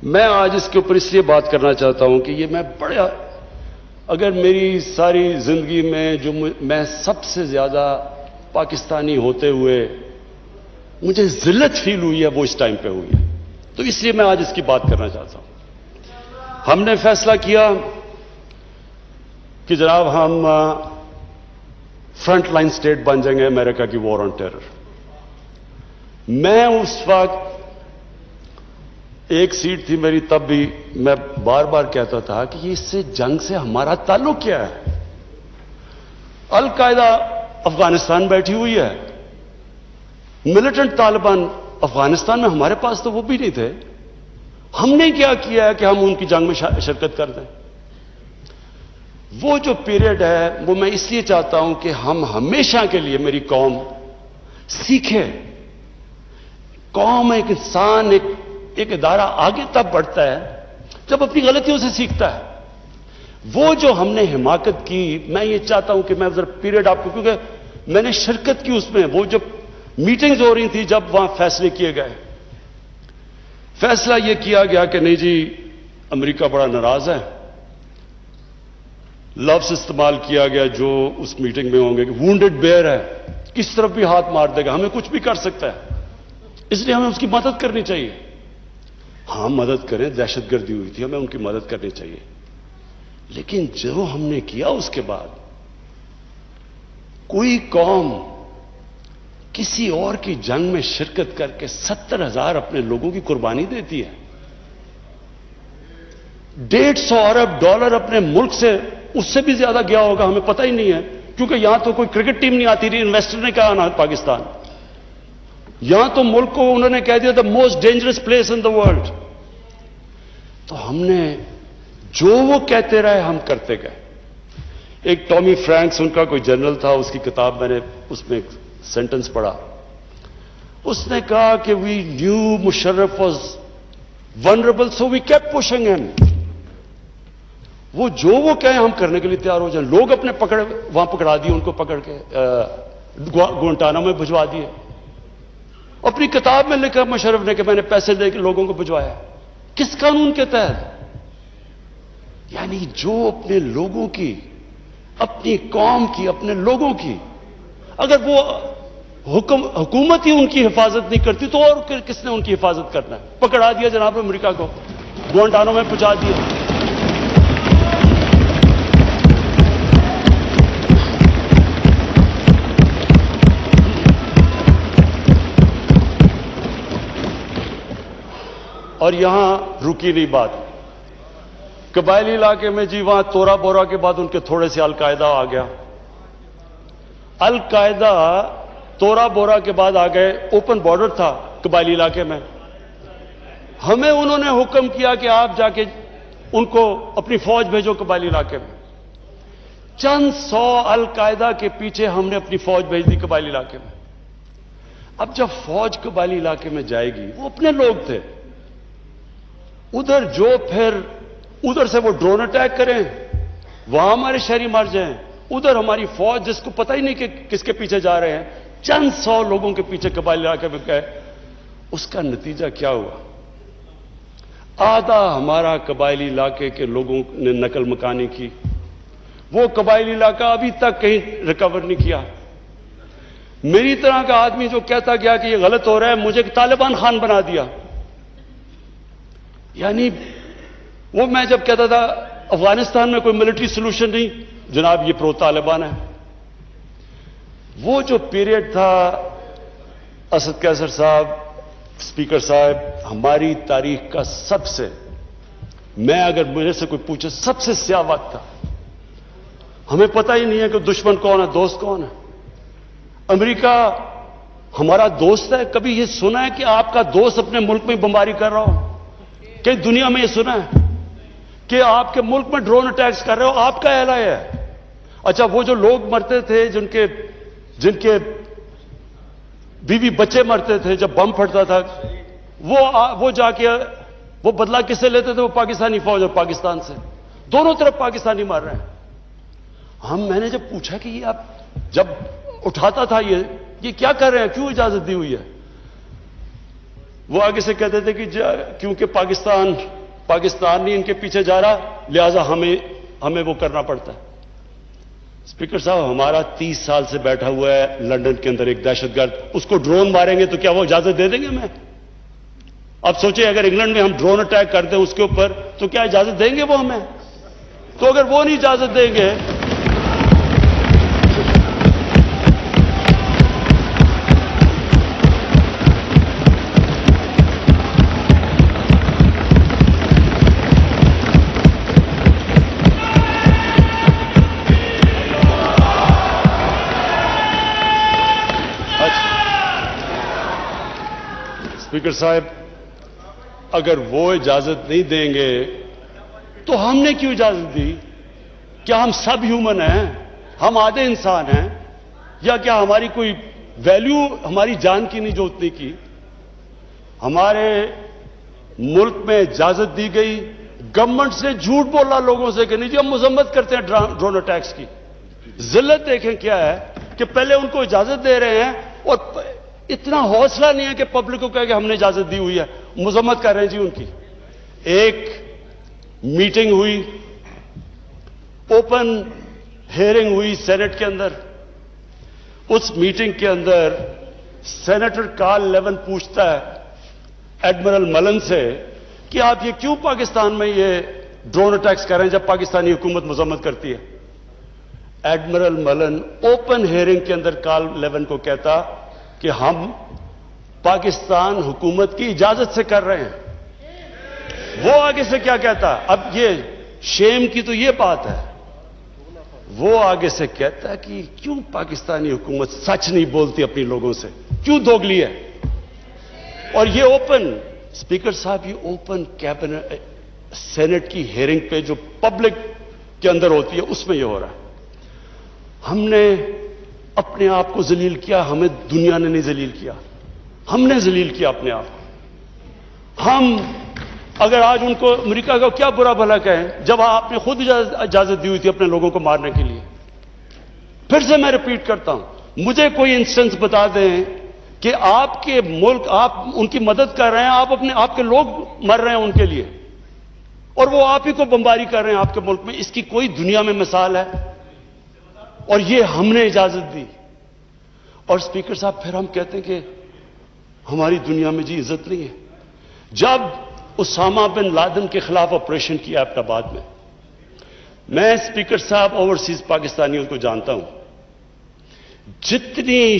میں آج اس کے اوپر اس لیے بات کرنا چاہتا ہوں کہ یہ میں بڑا، اگر میری ساری زندگی میں جو میں سب سے زیادہ پاکستانی ہوتے ہوئے مجھے ذلت فیل ہوئی ہے وہ اس ٹائم پہ ہوئی ہے، تو اس لیے میں آج اس کی بات کرنا چاہتا ہوں۔ ہم نے فیصلہ کیا کہ جناب ہم فرنٹ لائن سٹیٹ بن جائیں گے امریکہ کی وار آن ٹیرر۔ میں اس وقت ایک سیٹ تھی میری، تب بھی میں بار بار کہتا تھا کہ اس سے جنگ سے ہمارا تعلق کیا ہے؟ القاعدہ افغانستان بیٹھی ہوئی ہے، ملیٹنٹ طالبان افغانستان میں، ہمارے پاس تو وہ بھی نہیں تھے۔ ہم نے کیا کیا ہے کہ ہم ان کی جنگ میں شرکت کر دیں؟ وہ جو پیریڈ ہے وہ میں اس لیے چاہتا ہوں کہ ہم ہمیشہ کے لیے، میری قوم سیکھے۔ قوم، ایک انسان، ایک ادارہ آگے تب بڑھتا ہے جب اپنی غلطیوں سے سیکھتا ہے۔ وہ جو ہم نے حماقت کی، میں یہ چاہتا ہوں کہ میں ذرا پیریڈ آپ کو، کیونکہ میں نے شرکت کی اس میں، وہ جب میٹنگز ہو رہی تھی، جب وہاں فیصلے کیے گئے، فیصلہ یہ کیا گیا کہ نہیں جی امریکہ بڑا ناراض ہے، لفظ استعمال کیا گیا جو اس میٹنگ میں ہوں گے کہ وونڈڈ بیئر ہے، کس طرف بھی ہاتھ مار دے گا، ہمیں کچھ بھی کر سکتا ہے، اس لیے ہمیں اس کی مدد کرنی چاہیے۔ ہاں مدد کریں، دہشت گردی ہوئی تھی، ہمیں ان کی مدد کرنی چاہیے، لیکن جو ہم نے کیا اس کے بعد، کوئی قوم کسی اور کی جنگ میں شرکت کر کے 70,000 اپنے لوگوں کی قربانی دیتی ہے، 150 ارب ڈالر اپنے ملک سے، اس سے بھی زیادہ گیا ہوگا، ہمیں پتہ ہی نہیں ہے، کیونکہ یہاں تو کوئی کرکٹ ٹیم نہیں آتی رہی، انویسٹر نے کہا نا پاکستان، یہاں تو ملک کو انہوں نے کہہ دیا the most dangerous place in the world. تو ہم نے جو وہ کہتے رہے ہم کرتے گئے۔ ایک ٹامی فرینکس ان کا کوئی جنرل تھا، اس کی کتاب میں نے اس میں ایک سینٹنس پڑھا، اس نے کہا کہ we knew Musharraf was vulnerable so we kept pushing him. وہ جو وہ کہیں ہم کرنے کے لیے تیار ہو جائیں۔ لوگ اپنے وہاں پکڑا دیے، ان کو پکڑ کے گوانٹانامو میں بھجوا دیے۔ اپنی کتاب میں لکھا مشرف نے کہ میں نے پیسے دے کے لوگوں کو بھجوایا۔ کس قانون کے تحت؟ یعنی جو اپنے لوگوں کی، اپنی قوم کی، اپنے لوگوں کی، اگر وہ حکومت ہی ان کی حفاظت نہیں کرتی تو اور کس نے ان کی حفاظت کرنا ہے؟ پکڑا دیا جناب امریکہ کو، گوانٹانامو میں پہنچا دیا۔ اور یہاں رکی نہیں بات، قبائلی علاقے میں جی وہاں تورا بورا کے بعد ان کے تھوڑے سے القاعدہ آ گیا۔ القاعدہ تورا بورا کے بعد آ گئے، اوپن بارڈر تھا قبائلی علاقے میں، ہمیں انہوں نے حکم کیا کہ آپ جا کے ان کو اپنی فوج بھیجو قبائلی علاقے میں۔ چند سو القاعدہ کے پیچھے ہم نے اپنی فوج بھیج دی قبائلی علاقے میں۔ اب جب فوج قبائلی علاقے میں جائے گی، وہ اپنے لوگ تھے، ادھر جو پھر ادھر سے وہ ڈرون اٹیک کریں، وہاں ہمارے شہری مر جائیں، ادھر ہماری فوج جس کو پتہ ہی نہیں کہ کس کے پیچھے جا رہے ہیں، چند سو لوگوں کے پیچھے قبائلی علاقے میں گئے۔ اس کا نتیجہ کیا ہوا؟ آدھا ہمارا قبائلی علاقے کے لوگوں نے نقل مکانی کی، وہ قبائلی علاقہ ابھی تک کہیں ریکور نہیں کیا۔ میری طرح کا آدمی جو کہتا گیا کہ یہ غلط ہو رہا ہے، مجھے طالبان خان بنا دیا۔ یعنی وہ میں جب کہتا تھا افغانستان میں کوئی ملٹری سولوشن نہیں، جناب یہ پرو طالبان ہے۔ وہ جو پیریڈ تھا، اسد قیصر صاحب، اسپیکر صاحب، ہماری تاریخ کا سب سے، میں اگر میرے سے کوئی پوچھے، سب سے سیاہ وقت تھا۔ ہمیں پتہ ہی نہیں ہے کہ دشمن کون ہے، دوست کون ہے۔ امریکہ ہمارا دوست ہے؟ کبھی یہ سنا ہے کہ آپ کا دوست اپنے ملک میں بمباری کر رہا ہو؟ کہ دنیا میں یہ سنا ہے کہ آپ کے ملک میں ڈرون اٹیکس کر رہے ہو؟ آپ کا اعلان ہے۔ اچھا وہ جو لوگ مرتے تھے، جن کے بیوی بچے مرتے تھے جب بم پھٹتا تھا، وہ جا کے وہ بدلہ کس سے لیتے تھے؟ وہ پاکستانی فوج اور پاکستان سے، دونوں طرف پاکستانی مر رہے ہیں۔ میں نے جب پوچھا کہ یہ آپ جب اٹھاتا تھا یہ کیا کر رہے ہیں، کیوں اجازت دی ہوئی ہے؟ وہ آگے سے کہتے تھے کہ کیونکہ پاکستان نہیں ان کے پیچھے جا رہا لہذا ہمیں وہ کرنا پڑتا ہے. اسپیکر صاحب ہمارا 30 سال سے بیٹھا ہوا ہے لندن کے اندر ایک دہشت گرد, اس کو ڈرون ماریں گے تو کیا وہ اجازت دے دیں گے ہمیں؟ اب سوچیں اگر انگلینڈ میں ہم ڈرون اٹیک کر دیں اس کے اوپر تو کیا اجازت دیں گے وہ ہمیں؟ تو اگر وہ نہیں اجازت دیں گے اسپیکر صاحب اگر وہ اجازت نہیں دیں گے تو ہم نے کیوں اجازت دی؟ کیا ہم سب ہیومن ہیں؟ ہم آدھے انسان ہیں؟ یا کیا ہماری کوئی ویلیو ہماری جان کی نہیں جو اتنی کی؟ ہمارے ملک میں اجازت دی گئی, گورنمنٹ سے جھوٹ بولا لوگوں سے کہ نہیں جی ہم مذمت کرتے ہیں ڈرون اٹیکس کی. ذلت دیکھیں کیا ہے کہ پہلے ان کو اجازت دے رہے ہیں اور اتنا حوصلہ نہیں ہے کہ پبلک کو کہے کہ ہم نے اجازت دی ہوئی ہے, مذمت کر رہے ہیں جی ان کی. ایک میٹنگ ہوئی, اوپن ہیئرنگ ہوئی سینٹ کے اندر. اس میٹنگ کے اندر سینیٹر کارل لیون پوچھتا ہے ایڈمرل ملن سے کہ آپ یہ کیوں پاکستان میں یہ ڈرون اٹیکس کر رہے ہیں جب پاکستانی حکومت مذمت کرتی ہے؟ ایڈمرل ملن اوپن ہیئرنگ کے اندر کارل لیون کو کہتا کہ ہم پاکستان حکومت کی اجازت سے کر رہے ہیں. وہ آگے سے کیا کہتا؟ اب یہ شیم کی تو یہ بات ہے, وہ آگے سے کہتا ہے کہ کیوں پاکستانی حکومت سچ نہیں بولتی اپنی لوگوں سے, کیوں دوگلی ہے؟ اور یہ اوپن, اسپیکر صاحب یہ اوپن کیبنٹ سینٹ کی ہیئرنگ پہ جو پبلک کے اندر ہوتی ہے اس میں یہ ہو رہا ہے. ہم نے اپنے آپ کو ذلیل کیا, ہمیں دنیا نے نہیں ذلیل کیا, ہم نے ذلیل کیا اپنے آپ کو. ہم اگر آج ان کو امریکہ کا کیا برا بھلا کہیں جب آپ نے خود اجازت دی ہوئی تھی اپنے لوگوں کو مارنے کے لیے. پھر سے میں ریپیٹ کرتا ہوں, مجھے کوئی انسٹنس بتا دیں کہ آپ کے ملک آپ ان کی مدد کر رہے ہیں, آپ کے لوگ مر رہے ہیں ان کے لیے اور وہ آپ ہی کو بمباری کر رہے ہیں آپ کے ملک میں. اس کی کوئی دنیا میں مثال ہے؟ اور یہ ہم نے اجازت دی. اور اسپیکر صاحب پھر ہم کہتے ہیں کہ ہماری دنیا میں جی عزت نہیں ہے. جب اسامہ بن لادن کے خلاف آپریشن کیا ایبٹ آباد میں اسپیکر صاحب اوورسیز پاکستانیوں کو جانتا ہوں, جتنی